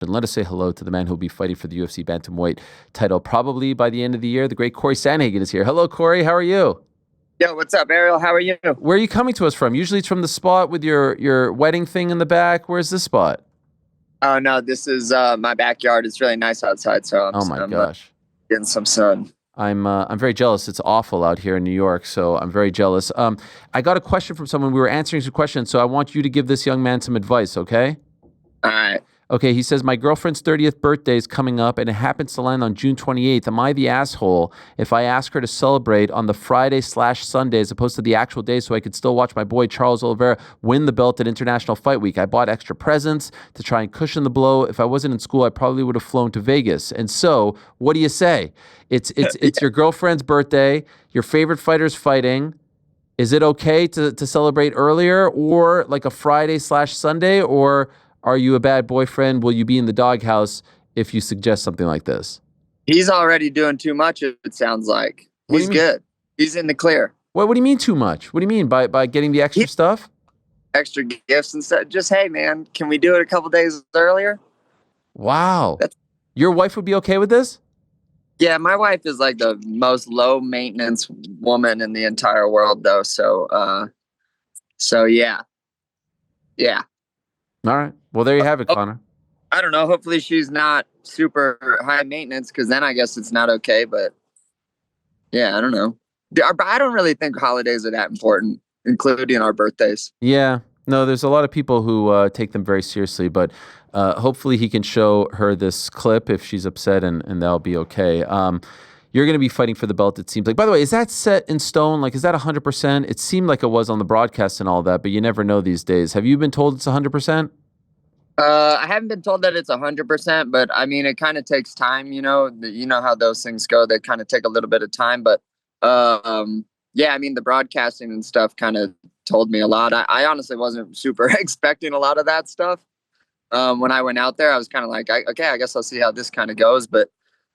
And let us say hello to the man who'll be fighting for the UFC bantamweight title probably by the end of the year. The great Cory Sandhagen is here. Hello, Cory. How are you? Yo, what's up, Ariel? How are you? Where are you coming to us from? Usually it's from the spot with your wedding thing in the back. Where's this spot? Oh no, this is my backyard. It's really nice outside, so Oh my I'm gosh. getting some sun. I'm very jealous. It's awful out here in New York, so I'm very jealous. I got a question from someone. We were answering some questions, so I want you to give this young man some advice, okay? All right. Okay, he says, my girlfriend's 30th birthday is coming up and it happens to land on June 28th. Am I the asshole if I ask her to celebrate on the Friday/Sunday as opposed to the actual day so I could still watch my boy Charles Oliveira win the belt at International Fight Week? I bought extra presents to try and cushion the blow. If I wasn't in school, I probably would have flown to Vegas. And so, what do you say? It's your girlfriend's birthday. Your favorite fighter's fighting. Is it okay to celebrate earlier or like a Friday/Sunday, or are you a bad boyfriend? Will you be in the doghouse if you suggest something like this? He's already doing too much, it sounds like. What do He's you mean? good. He's in the clear. What do you mean too much? What do you mean by getting the extra He stuff? extra gifts and stuff. Just hey man, can we do it a couple days earlier? Wow. That's Your wife would be okay with this? Yeah, my wife is like the most low maintenance woman in the entire world though. So yeah. Yeah. All right. Well, there you have it, Oh, Connor. I don't know. Hopefully she's not super high maintenance because then I guess it's not okay. But yeah, I don't know. I don't really think holidays are that important, including our birthdays. Yeah. No, there's a lot of people who take them very seriously, but hopefully he can show her this clip if she's upset, and that'll be okay. You're going to be fighting for the belt, it seems like. By the way, is that set in stone? Like, is that 100%? It seemed like it was on the broadcast and all that, but you never know these days. Have you been told it's 100%? I haven't been told that it's 100%, but I mean, it kind of takes time. You know how those things go. They kind of take a little bit of time, but yeah, I mean, the broadcasting and stuff kind of told me a lot. I honestly wasn't super expecting a lot of that stuff. When I went out there, I was kind of like, okay, I guess I'll see how this kind of goes. But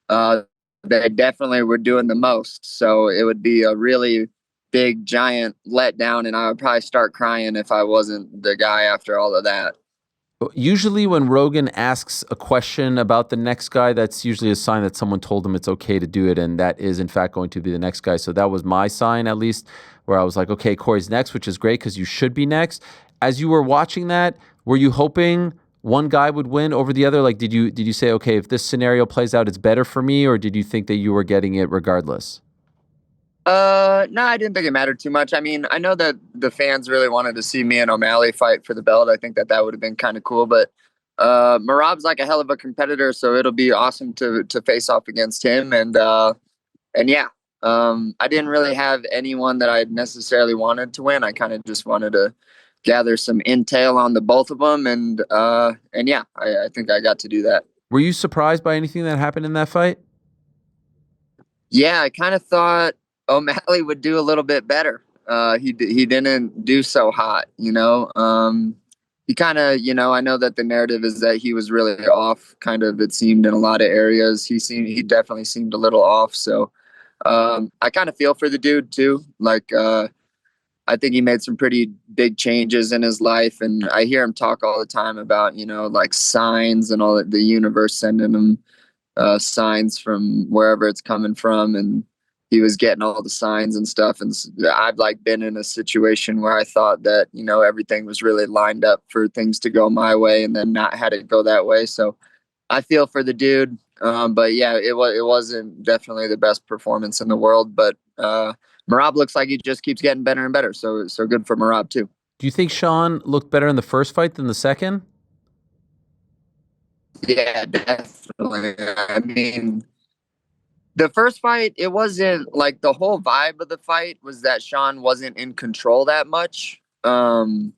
uh, they definitely were doing the most. So it would be a really big, giant letdown. And I would probably start crying if I wasn't the guy after all of that. Usually when Rogan asks a question about the next guy, that's usually a sign that someone told him it's okay to do it, and that is, in fact, going to be the next guy. So that was my sign, at least, where I was like, okay, Cory's next, which is great because you should be next. As you were watching that, were you hoping one guy would win over the other? Like, did you say, okay, if this scenario plays out, it's better for me, or did you think that you were getting it regardless? No, I didn't think it mattered too much. I mean, I know that the fans really wanted to see me and O'Malley fight for the belt. I think that would have been kind of cool, but Merab's like a hell of a competitor, so it'll be awesome to face off against him. And yeah, I didn't really have anyone that I necessarily wanted to win. I kind of just wanted to gather some intel on the both of them, and yeah, I think I got to do that. Were you surprised by anything that happened in that fight? Yeah, I kind of thought O'Malley would do a little bit better. He didn't do so hot, you know. He kind of, I know that the narrative is that he was really off. Kind of, it seemed in a lot of areas. He definitely seemed a little off. So I kind of feel for the dude too. Like I think he made some pretty big changes in his life, and I hear him talk all the time about like signs and all that, the universe sending him signs from wherever it's coming from, and he was getting all the signs and stuff. And I've like been in a situation where I thought that everything was really lined up for things to go my way, and then not had it go that way. So I feel for the dude. But yeah, it wasn't definitely the best performance in the world. But Merab looks like he just keeps getting better and better. So good for Merab too. Do you think Sean looked better in the first fight than the second? Yeah, definitely. I mean, the first fight, it wasn't like the whole vibe of the fight was that Sean wasn't in control that much. Even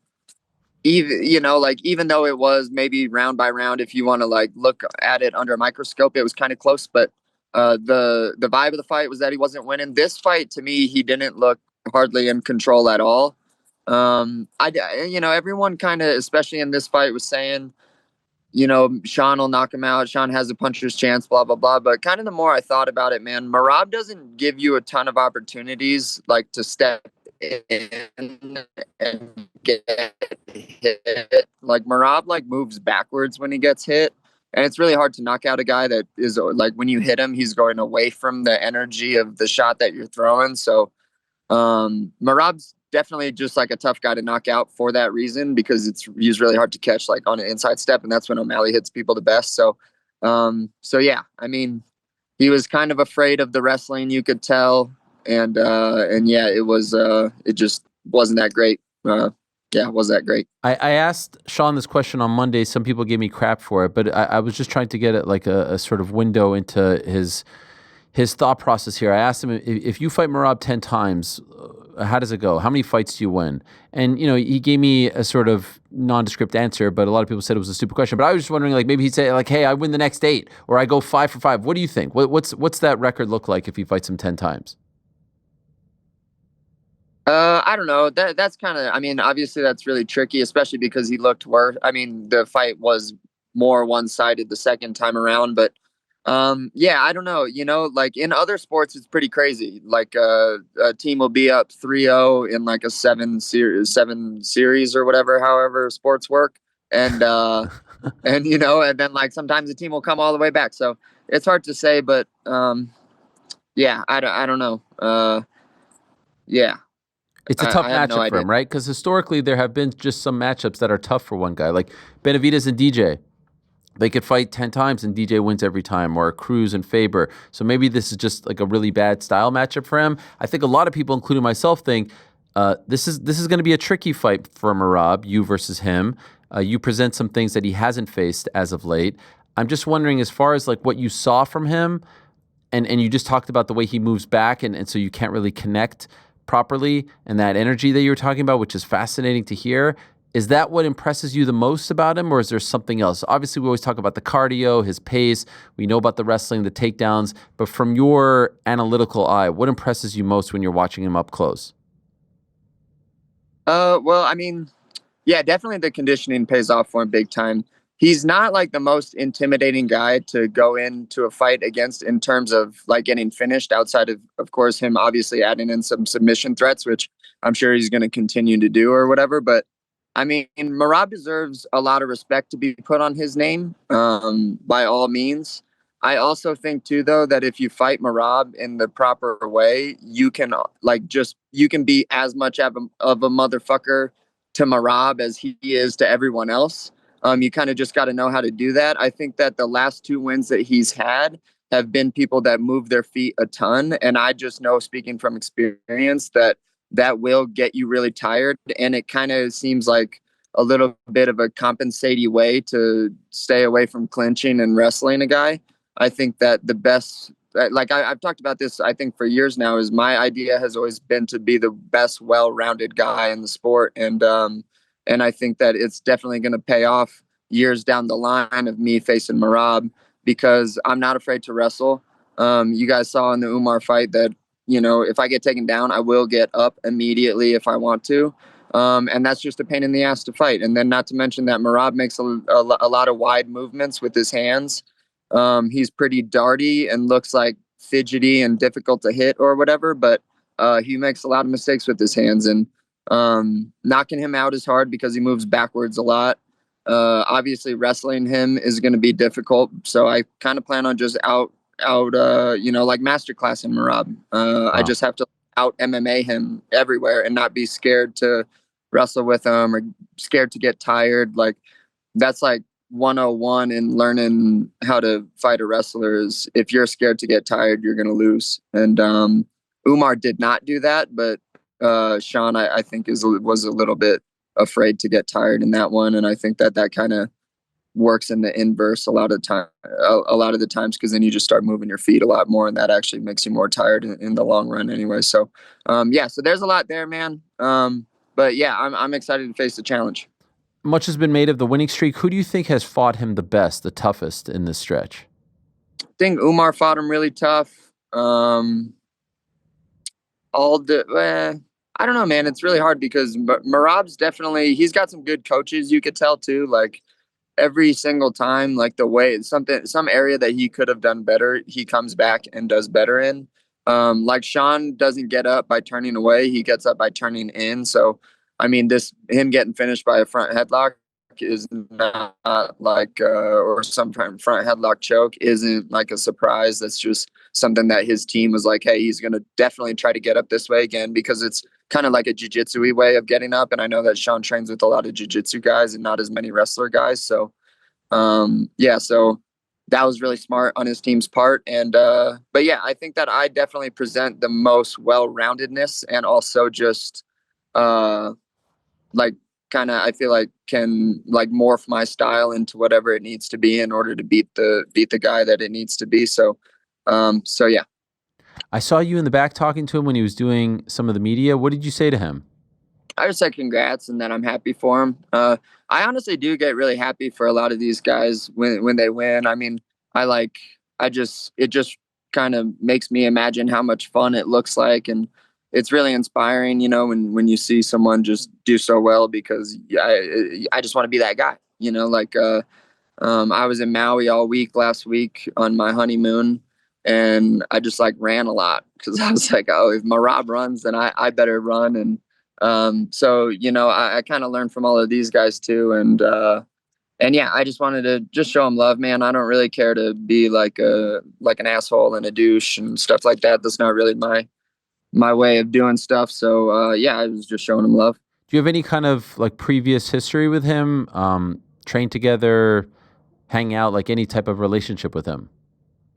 though it was maybe round by round, if you want to like look at it under a microscope, it was kind of close. But the vibe of the fight was that he wasn't winning. This fight, to me, he didn't look hardly in control at all. Everyone kind of, especially in this fight, was saying, Sean will knock him out. Sean has a puncher's chance, blah, blah, blah. But kind of the more I thought about it, man, Merab doesn't give you a ton of opportunities like to step in and get hit. Like Merab like moves backwards when he gets hit. And it's really hard to knock out a guy that is like, when you hit him, he's going away from the energy of the shot that you're throwing. So Merab's definitely just like a tough guy to knock out for that reason, because he's really hard to catch like on an inside step, and that's when O'Malley hits people the best. So yeah, I mean, he was kind of afraid of the wrestling, you could tell, and yeah, it just wasn't that great. Yeah, it was that great. I asked Sean this question on Monday. Some people gave me crap for it, but I was just trying to get it like a sort of window into his thought process here. I asked him, if you fight Merab 10 times, how does it go? How many fights do you win? And, he gave me a sort of nondescript answer, but a lot of people said it was a stupid question. But I was just wondering, like, maybe he'd say, like, hey, I win the next 8, or I go 5 for 5. What do you think? What's that record look like if he fights him 10 times? I don't know. That's kind of, I mean, obviously that's really tricky, especially because he looked worse. I mean, the fight was more one-sided the second time around, but yeah, I don't know. Like in other sports, it's pretty crazy. Like a team will be up 3-0 in like a seven series or whatever, however sports work. And, and then like sometimes the team will come all the way back. So it's hard to say, but yeah, I don't know. Yeah. It's a tough I have no matchup for idea. him, right? Because historically, there have been just some matchups that are tough for one guy, like Benavidez and DJ. They could fight 10 times and DJ wins every time, or Cruz and Faber. So maybe this is just like a really bad style matchup for him. I think a lot of people, including myself, think this is going to be a tricky fight for Merab, you versus him. You present some things that he hasn't faced as of late. I'm just wondering, as far as like what you saw from him, and you just talked about the way he moves back, and so you can't really connect properly, and that energy that you were talking about, which is fascinating to hear. Is that what impresses you the most about him, or is there something else? Obviously, we always talk about the cardio, his pace. We know about the wrestling, the takedowns. But from your analytical eye, what impresses you most when you're watching him up close? Well, I mean, yeah, definitely the conditioning pays off for him big time. He's not like the most intimidating guy to go into a fight against in terms of like getting finished, outside of course, him obviously adding in some submission threats, which I'm sure he's going to continue to do or whatever. But I mean, Merab deserves a lot of respect to be put on his name, by all means. I also think too, though, that if you fight Merab in the proper way, you can you can be as much of a motherfucker to Merab as he is to everyone else. You kind of just got to know how to do that. I think that the last 2 wins that he's had have been people that move their feet a ton. And I just know, speaking from experience, that will get you really tired. And it kind of seems like a little bit of a compensating way to stay away from clinching and wrestling a guy. I think that the best, like I've talked about this, I think for years now, is my idea has always been to be the best well-rounded guy in the sport. And I think that it's definitely going to pay off years down the line of me facing Merab, because I'm not afraid to wrestle. You guys saw in the Umar fight that, if I get taken down, I will get up immediately if I want to. And that's just a pain in the ass to fight. And then not to mention that Merab makes a lot of wide movements with his hands. He's pretty darty and looks like fidgety and difficult to hit or whatever, but he makes a lot of mistakes with his hands, and knocking him out is hard because he moves backwards a lot. Obviously wrestling him is going to be difficult. So I kind of plan on just like masterclass in Merab. Wow. I just have to out MMA him everywhere and not be scared to wrestle with him or scared to get tired. Like that's like 101 in learning how to fight a wrestler is, if you're scared to get tired, you're going to lose. And Umar did not do that, but Sean, I think was a little bit afraid to get tired in that one. And I think that kind of works in the inverse a lot of the times, because then you just start moving your feet a lot more, and that actually makes you more tired in the long run anyway. So yeah, so there's a lot there, man. But yeah, I'm excited to face the challenge. Much has been made of the winning streak. Who do you think has fought him the best, the toughest in this stretch? I think Umar fought him really tough. I don't know, man. It's really hard because Merab's definitely, he's got some good coaches, you could tell too. Like every single time, like the way some area that he could have done better, he comes back and does better in. Like Sean doesn't get up by turning away, he gets up by turning in. So I mean, him getting finished by a front headlock is not like, or some front headlock choke isn't like a surprise. That's just something that his team was like, hey, he's going to definitely try to get up this way again, because it's kind of like a jiu-jitsu-y way of getting up. And I know that Sean trains with a lot of jiu-jitsu guys and not as many wrestler guys. So, yeah, so that was really smart on his team's part. And, but yeah, I think that I definitely present the most well-roundedness, and also just, like, kind of, I feel like can like morph my style into whatever it needs to be in order to beat the guy that it needs to be. So, so yeah. I saw you in the back talking to him when he was doing some of the media. What did you say to him? I just said congrats and that I'm happy for him. I honestly do get really happy for a lot of these guys when they win. I mean, it just kind of makes me imagine how much fun it looks like, and it's really inspiring, you know, when you see someone just do so well, because I just want to be that guy, you know, like, I was in Maui all week last week on my honeymoon, and I just like ran a lot because I was like, oh, if Merab runs, then I better run. And so, you know, I kind of learned from all of these guys too. And yeah, I just wanted to just show them love, man. I don't really care to be like an asshole and a douche and stuff like that. That's not really my way of doing stuff. So yeah, I was just showing him love. Do you have any kind of like previous history with him? Train together, hang out, like any type of relationship with him?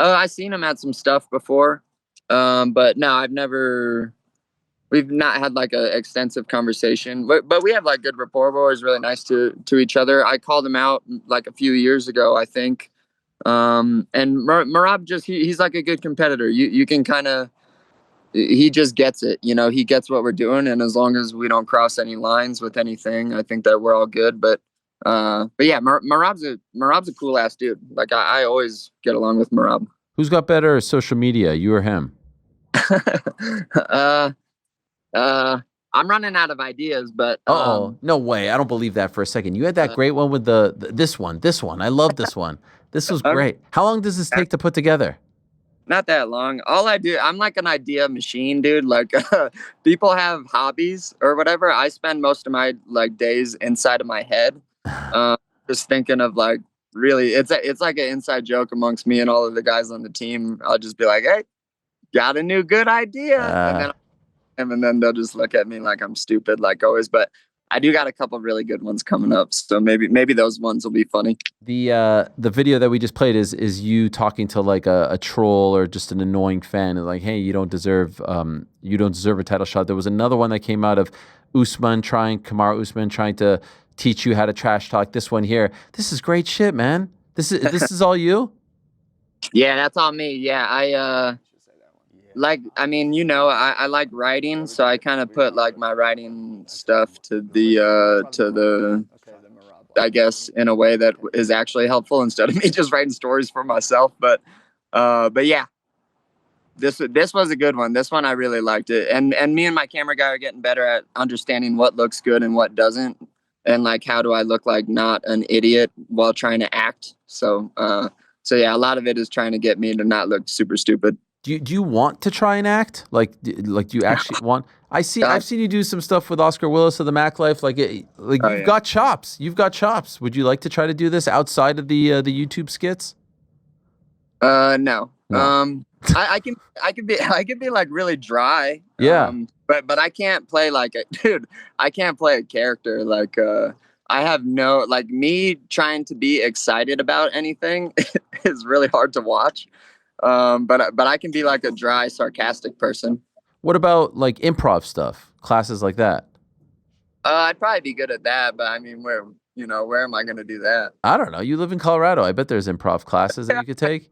I seen him at some stuff before, but no, we've not had like a extensive conversation, but we have like good rapport. We're always really nice to each other. I called him out like a few years ago, I think. And Merab he's like a good competitor. You can kind of, he just gets it, you know, he gets what we're doing. And as long as we don't cross any lines with anything, I think that we're all good. But yeah, Merab's a cool ass dude. Like I always get along with Merab. Who's got better social media, you or him? I'm running out of ideas, but Oh, no way. I don't believe that for a second. You had that great one with this one. I love this one. This was great. How long does this take to put together? Not that long. All I do, I'm like an idea machine, dude. Like, people have hobbies or whatever. I spend most of my like days inside of my head, just thinking of like, really, it's like an inside joke amongst me and all of the guys on the team. I'll just be like, hey, got a new good idea, and then they'll just look at me like I'm stupid, like always. But I do got a couple of really good ones coming up, so maybe those ones will be funny. The video that we just played is you talking to like a troll or just an annoying fan, and like, hey, you don't deserve a title shot. There was another one that came out of Kamaru Usman trying to teach you how to trash talk. This one here, this is great shit, man. This is all you. Yeah, that's all me. Yeah, like, I mean, you know, I like writing, so I kind of put like my writing stuff to the I guess in a way that is actually helpful instead of me just writing stories for myself. But yeah, this was a good one. This one I really liked it, and me and my camera guy are getting better at understanding what looks good and what doesn't, and like how do I look like not an idiot while trying to act. So yeah, a lot of it is trying to get me to not look super stupid. Do you want to try and act? Do you actually want? I've seen you do some stuff with Oscar Willis of the Mac Life. You've got chops. You've got chops. Would you like to try to do this outside of the YouTube skits? No. I can be like really dry. Yeah. But I can't play like dude. I can't play a character like. I have no, like, me trying to be excited about anything is really hard to watch. But I can be like a dry, sarcastic person. What about like improv stuff, classes like that? I'd probably be good at that, but I mean, where am I going to do that? I don't know. You live in Colorado. I bet there's improv classes that you could take.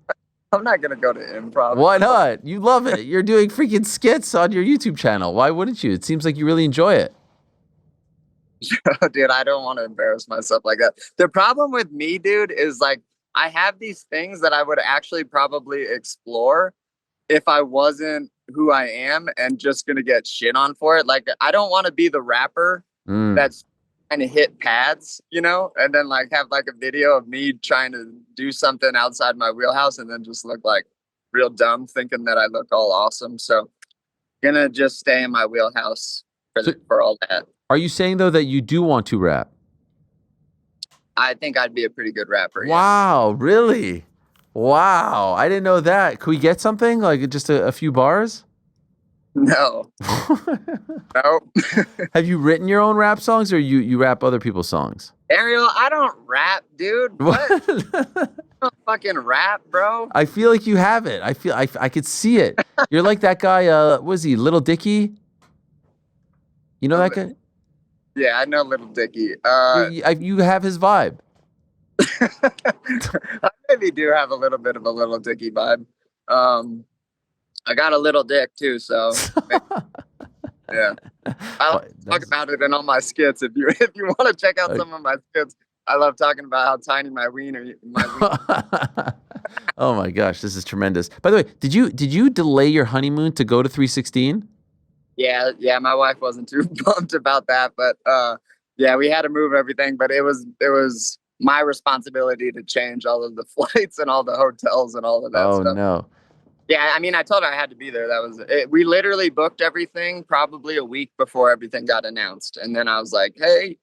I'm not going to go to improv. Why not? You love it. You're doing freaking skits on your YouTube channel. Why wouldn't you? It seems like you really enjoy it. Dude, I don't want to embarrass myself like that. The problem with me, dude, is like, I have these things that I would actually probably explore if I wasn't who I am and just going to get shit on for it. Like, I don't want to be the rapper that's trying to hit pads, you know, and then like have like a video of me trying to do something outside my wheelhouse and then just look like real dumb thinking that I look all awesome. So gonna just stay in my wheelhouse for all that. Are you saying though that you do want to rap? I think I'd be a pretty good rapper. Wow, really? Wow, I didn't know that. Could we get something like just a few bars? Yeah. No. Nope. Have you written your own rap songs, or you rap other people's songs? Ariel, I don't rap, dude. What? I don't fucking rap, bro. I feel like you have it. I could see it. You're like that guy. What was he? Little Dicky. You know that guy? Yeah, I know Little Dicky. You have his vibe. I maybe do have a little bit of a Little Dicky vibe. I got a little dick too, so yeah. I like to talk about it in all my skits. If you want to check out some of my skits, I love talking about how tiny my wiener. Oh my gosh, this is tremendous. By the way, did you delay your honeymoon to go to 316? Yeah, my wife wasn't too pumped about that, but yeah, we had to move everything, but it was my responsibility to change all of the flights and all the hotels and all of that stuff. Oh no. Yeah, I mean, I told her I had to be there. That was it. We literally booked everything probably a week before everything got announced, and then I was like, "Hey,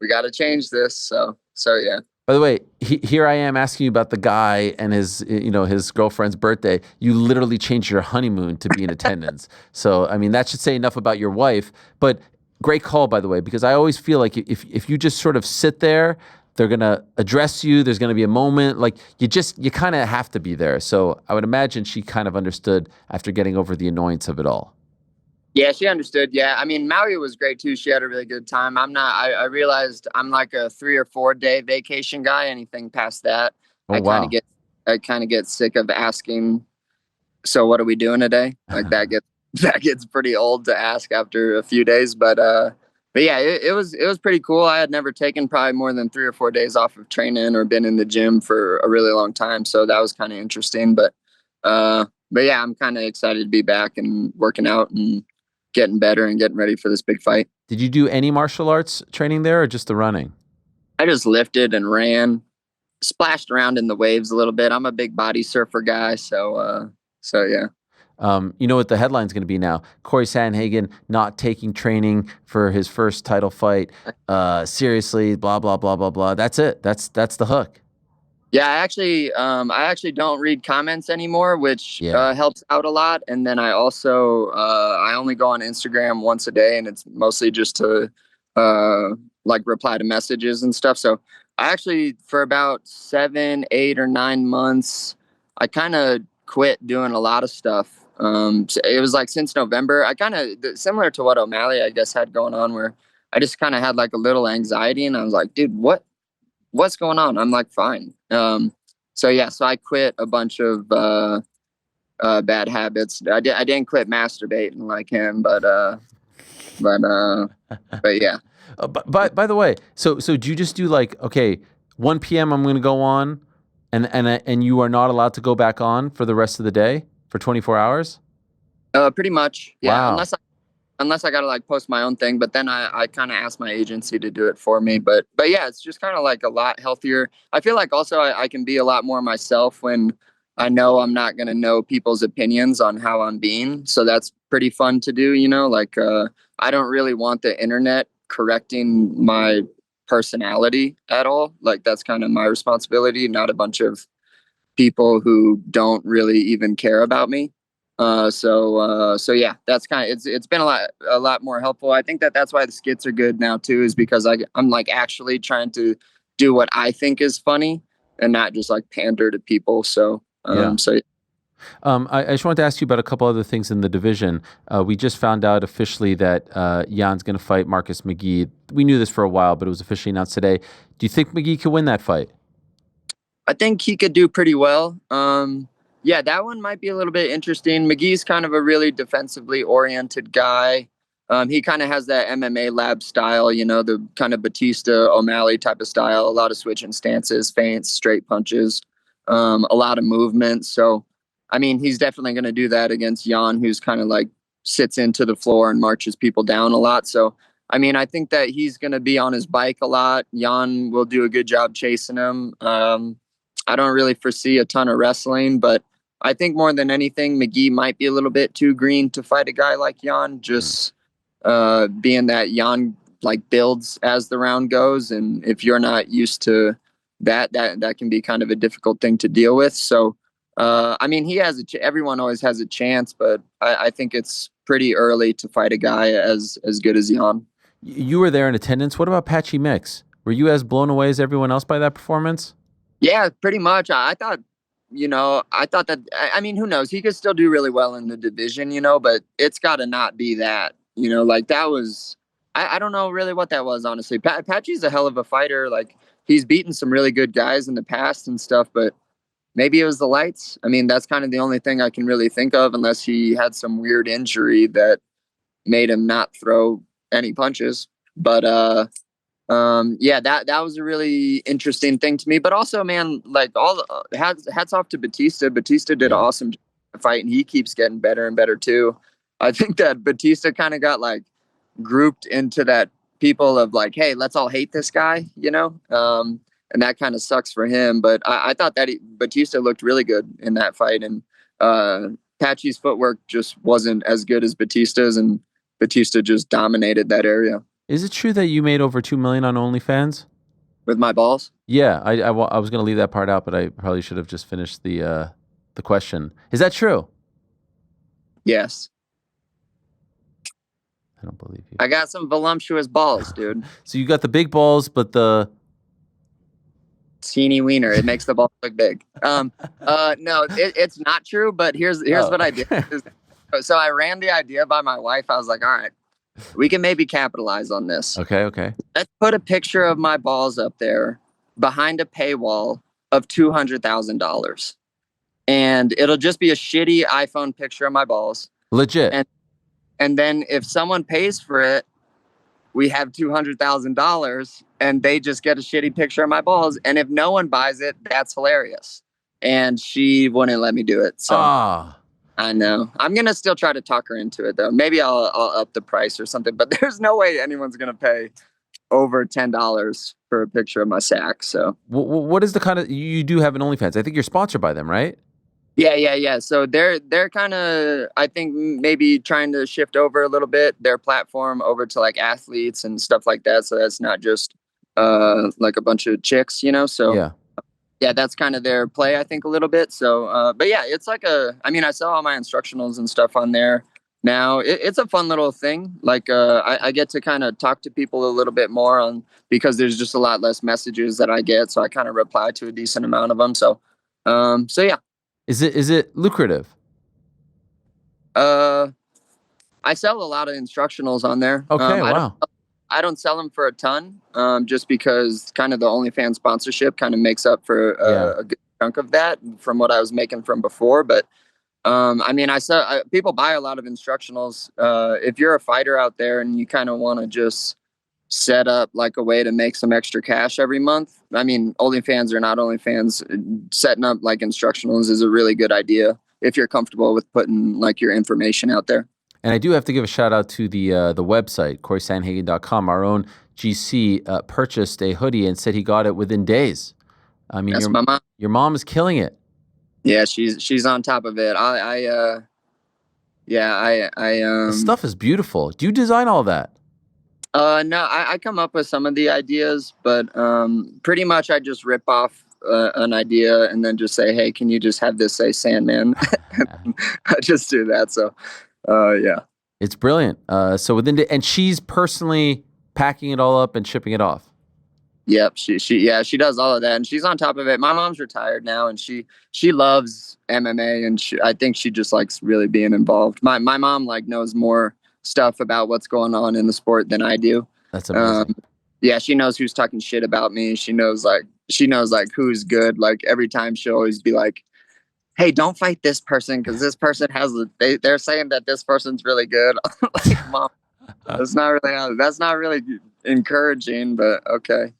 we got to change this." So yeah. By the way, here I am asking you about the guy and his girlfriend's birthday. You literally changed your honeymoon to be in attendance. So I mean, that should say enough about your wife. But great call, by the way, because I always feel like if you just sort of sit there, they're gonna address you. There's gonna be a moment like you kind of have to be there. So I would imagine she kind of understood after getting over the annoyance of it all. Yeah, she understood. Yeah, I mean, Maui was great too. She had a really good time. I'm not. I realized I'm like a 3 or 4 day vacation guy. Anything past that, Oh I wow. kind of get sick of asking. So what are we doing today? Like that gets pretty old to ask after a few days. But yeah, it was pretty cool. I had never taken probably more than 3 or 4 days off of training or been in the gym for a really long time. So that was kind of interesting. But yeah, I'm kind of excited to be back and working out and getting better and getting ready for this big fight. Did you do any martial arts training there or just the running? I just lifted and ran, splashed around in the waves a little bit. I'm a big body surfer guy, so yeah. You know what the headline's going to be now? Cory Sandhagen not taking training for his first title fight. Seriously, blah blah blah blah blah. That's it. That's the hook. Yeah, I actually don't read comments anymore, which helps out a lot. And then I also I only go on Instagram once a day, and it's mostly just to like reply to messages and stuff. So I actually, for about 7, 8, or 9 months, I kind of quit doing a lot of stuff. So it was like since November, I kind of similar to what O'Malley, I guess, had going on, where I just kind of had like a little anxiety, and I was like, dude, what's going on? I'm like, fine. So I quit a bunch of bad habits. I didn't quit masturbating like him, but yeah. By the way, so do you just do like, okay, 1 p.m. I'm going to go on, and you are not allowed to go back on for the rest of the day for 24 hours? Pretty much, yeah. Wow. Unless I gotta like post my own thing, but then I kind of ask my agency to do it for me. But yeah, it's just kind of like a lot healthier. I feel like also I can be a lot more myself when I know I'm not gonna know people's opinions on how I'm being. So that's pretty fun to do, like I don't really want the internet correcting my personality at all. Like that's kind of my responsibility, not a bunch of people who don't really even care about me. So yeah, that's kind of it's been a lot more helpful. I think that's why the skits are good now too, is because I'm like actually trying to do what I think is funny and not just like pander to people. So Yeah. so I just wanted to ask you about a couple other things in the division. We just found out officially that Jan's going to fight Marcus McGee. We knew this for a while, but it was officially announced today. Do you think McGee could win that fight? I think he could do pretty well. Yeah, that one might be a little bit interesting. McGee's kind of a really defensively oriented guy. He kind of has that MMA lab style, the kind of Batista O'Malley type of style, a lot of switching stances, feints, straight punches, a lot of movement. So, I mean, he's definitely going to do that against Jan, who's kind of like sits into the floor and marches people down a lot. So, I mean, I think that he's going to be on his bike a lot. Jan will do a good job chasing him. I don't really foresee a ton of wrestling, but I think more than anything, McGee might be a little bit too green to fight a guy like Jan, just being that Jan like builds as the round goes, and if you're not used to that can be kind of a difficult thing to deal with. So I mean, he has everyone always has a chance, but I think it's pretty early to fight a guy as good as Jan. You were there in attendance. What about Patchy Mix? Were you as blown away as everyone else by that performance? Yeah, pretty much. I thought, I thought that, I mean, who knows? He could still do really well in the division, but it's got to not be that, like that was, I don't know really what that was, honestly. Patchy's a hell of a fighter. Like, he's beaten some really good guys in the past and stuff, but maybe it was the lights. I mean, that's kind of the only thing I can really think of, unless he had some weird injury that made him not throw any punches. But, yeah, that was a really interesting thing to me. But also, man, like hats off to Batista. Batista did an awesome fight, and he keeps getting better and better too. I think that Batista kind of got like grouped into that people of like, hey, let's all hate this guy, and that kind of sucks for him. But I thought that Batista looked really good in that fight, and Patchy's footwork just wasn't as good as Batista's, and Batista just dominated that area. Is it true that you made over $2 million on OnlyFans? With my balls? Yeah, I was going to leave that part out, but I probably should have just finished the question. Is that true? Yes. I don't believe you. I got some voluptuous balls, dude. So you got the big balls, but the teeny wiener. It makes the balls look big. No, it's not true. But here's what I did. So I ran the idea by my wife. I was like, all right, we can maybe capitalize on this. Okay. Let's put a picture of my balls up there behind a paywall of $200,000. And it'll just be a shitty iPhone picture of my balls. Legit. And then if someone pays for it, we have $200,000 and they just get a shitty picture of my balls. And if no one buys it, that's hilarious. And she wouldn't let me do it. So I know. I'm going to still try to talk her into it, though. Maybe I'll up the price or something. But there's no way anyone's going to pay over $10 for a picture of my sack. So what is the kind of, you do have an OnlyFans. I think you're sponsored by them, right? Yeah. So they're kind of, I think, maybe trying to shift over a little bit their platform over to like athletes and stuff like that. So that's not just like a bunch of chicks, So yeah, that's kind of their play, I think, a little bit. So, but yeah, it's like I sell all my instructionals and stuff on there now. It's a fun little thing. Like I get to kind of talk to people a little bit more because there's just a lot less messages that I get. So I kind of reply to a decent amount of them. So yeah. Is it lucrative? I sell a lot of instructionals on there. Okay, wow. I don't sell them for a ton, just because kind of the OnlyFans sponsorship kind of makes up for a good chunk of that from what I was making from before. But I sell. People buy a lot of instructionals. If you're a fighter out there and you kind of want to just set up like a way to make some extra cash every month, OnlyFans or not OnlyFans, setting up like instructionals is a really good idea if you're comfortable with putting like your information out there. And I do have to give a shout out to the website, CorySandhagen.com. Our own GC purchased a hoodie and said he got it within days. That's my mom. Your mom is killing it. Yeah, she's on top of it. The stuff is beautiful. Do you design all that? No, I come up with some of the ideas, but pretty much I just rip off an idea and then just say, hey, can you just have this say Sandman? I just do that. So, yeah. It's brilliant. So and she's personally packing it all up and shipping it off. Yep. She does all of that, and she's on top of it. My mom's retired now, and she loves MMA, and I think she just likes really being involved. My mom like knows more stuff about what's going on in the sport than I do. That's amazing. Yeah, she knows who's talking shit about me. She knows who's good. Like every time she'll always be like, hey, don't fight this person because this person they're saying that this person's really good. Like, Mom, that's not really encouraging, but okay.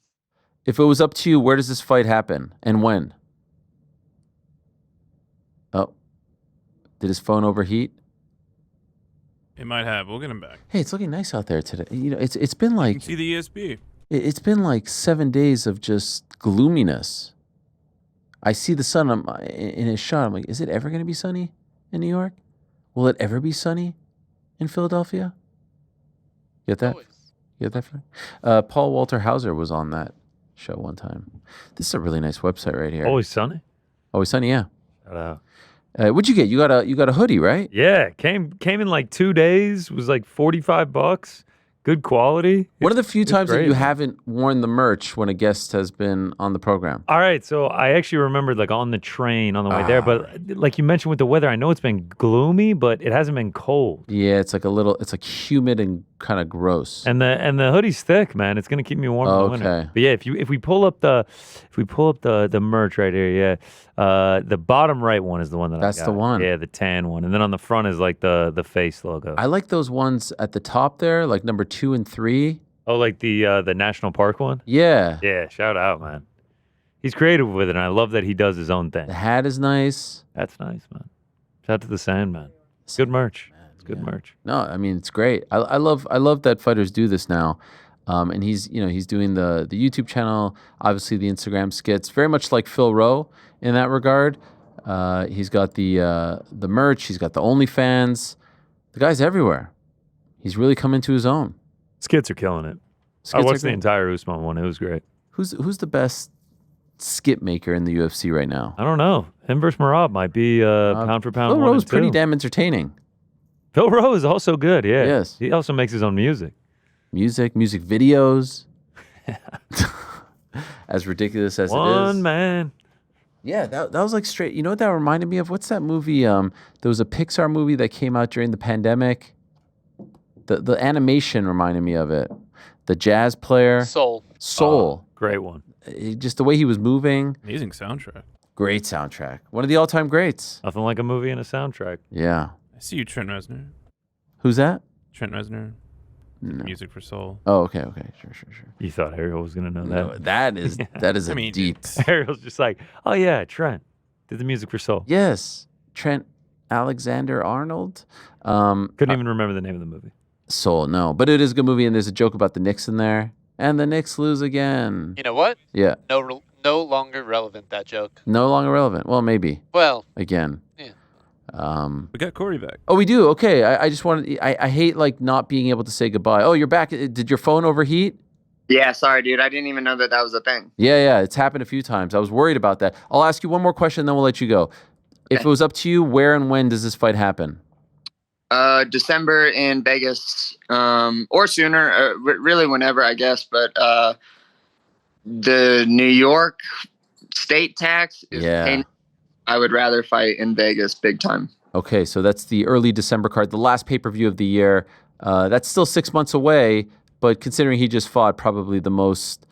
If it was up to you, where does this fight happen and when? Oh, did his phone overheat? It might have. We'll get him back. Hey, it's looking nice out there today. It's been like, you can see the ESP. It's been like 7 days of just gloominess. I see the sun in his shot. I'm like, is it ever going to be sunny in New York? Will it ever be sunny in Philadelphia? Get that? Always. You get that far? Paul Walter Hauser was on that show one time. This is a really nice website right here. Always Sunny. Always Sunny, yeah. Shout out. What'd you get? You got a hoodie, right? Yeah, came in like 2 days. Was like $45. Good quality. One of the few times that great, you man. haven't worn the merch when a guest has been on the program. All right, so I actually remembered like on the train on the way there, but like you mentioned with the weather, I know it's been gloomy, but it hasn't been cold. Yeah, it's like humid and kind of gross. And the hoodie's thick, man. It's gonna keep me warm in the winter. Okay. But yeah, if we pull up the merch right here, yeah, the bottom right one is the one that That's I got. the one. Yeah, the tan one, and then on the front is like the face logo. I like those ones at the top there, like number 2 and 3. Oh, like the national park one. Yeah. Yeah, shout out, man. He's creative with it, and I love that he does his own thing. The hat is nice. That's nice, man. Shout out to the Sandman. It's good merch. It's good merch. No, I mean it's great. I love that fighters do this now, and he's doing the YouTube channel, obviously the Instagram skits, very much like Phil Rowe in that regard. He's got the merch. He's got the OnlyFans. The guy's everywhere. He's really come into his own. Skits are killing it. Skits I are watched the great. entire Usman one. It was great. Who's the best skit maker in the UFC right now? I don't know. Him versus Merab might be pound for pound. Phil one Rowe's and pretty two. damn entertaining. Phil Rowe is also good. Yeah. Yes. He also makes his own music. Music videos. As ridiculous as it is. One man. Yeah, that was like straight. You know what that reminded me of? What's that movie? There was a Pixar movie that came out during the pandemic. The animation reminded me of it. The jazz player. Soul. Soul. Great one. Just the way he was moving. Amazing soundtrack. Great soundtrack. One of the all-time greats. Nothing like a movie and a soundtrack. Yeah. I see you, Trent Reznor. Who's that? Trent Reznor. No. Music for Soul. Oh, okay. Sure. You thought Ariel was gonna know No, that? that is I a mean, deep. Ariel's just like, oh yeah, Trent did the music for Soul. Yes, Trent Alexander Arnold. Couldn't even remember the name of the movie. Soul, no, but it is a good movie, and there's a joke about the Knicks in there, and the Knicks lose again. You know what? Yeah, No longer relevant, that joke. no longer relevant. Well, maybe Well, again. yeah. We got Cory back. Oh, we do. Okay, I just wanted. I hate like not being able to say goodbye. Oh, you're back. Did your phone overheat? Yeah, sorry, dude. I didn't even know that was a thing. Yeah, it's happened a few times. I was worried about that. I'll ask you one more question, then we'll let you go. If it was up to you, where and when does this fight happen? December in Vegas, or sooner, really whenever, I guess. But the New York state tax is Yeah. paying. I would rather fight in Vegas big time. Okay, so that's the early December card, the last pay-per-view of the year. That's still 6 months away, but considering he just fought, probably the most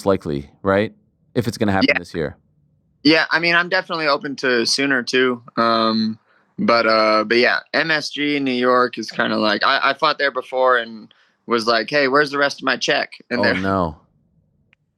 likely, right? If it's going to happen this year. Yeah, I mean, I'm definitely open to sooner too. But yeah, MSG New York is kind of like I fought there before and was like, hey, where's the rest of my check? And Oh no.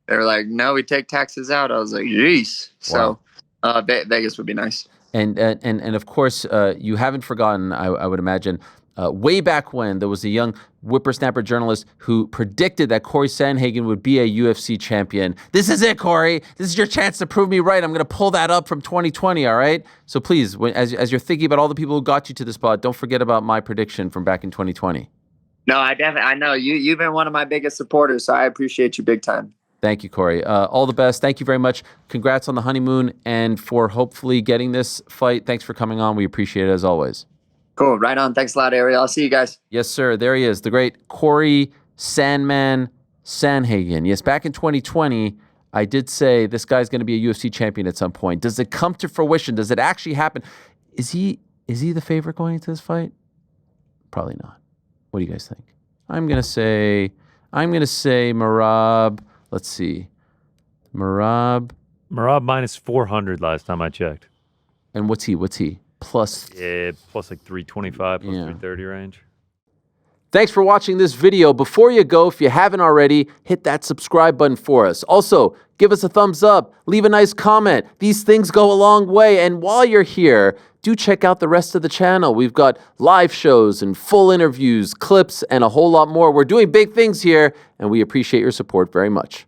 they were like, no, we take taxes out. I was like, jeez. So Vegas would be nice. And of course, you haven't forgotten, I would imagine, way back when there was a young whippersnapper journalist who predicted that Cory Sandhagen would be a UFC champion. This is it, Cory. This is your chance to prove me right. I'm going to pull that up from 2020, all right? So please, as you're thinking about all the people who got you to the spot, don't forget about my prediction from back in 2020. No, I know you've been one of my biggest supporters, so I appreciate you big time. Thank you, Cory. All the best. Thank you very much. Congrats on the honeymoon and for hopefully getting this fight. Thanks for coming on. We appreciate it as always. Cool. Right on. Thanks a lot, Ariel. I'll see you guys. Yes, sir. There he is, the great Cory Sandhagen. Yes, back in 2020, I did say this guy's going to be a UFC champion at some point. Does it come to fruition? Does it actually happen? Is he the favorite going into this fight? Probably not. What do you guys think? I'm gonna say Merab. Let's see, Merab minus 400 last time I checked. And what's he? Plus. Yeah, plus like 325, plus Yeah. 330 range. Thanks for watching this video. Before you go, if you haven't already, hit that subscribe button for us. Also, give us a thumbs up, leave a nice comment. These things go a long way. And while you're here, do check out the rest of the channel. We've got live shows and full interviews, clips, and a whole lot more. We're doing big things here, and we appreciate your support very much.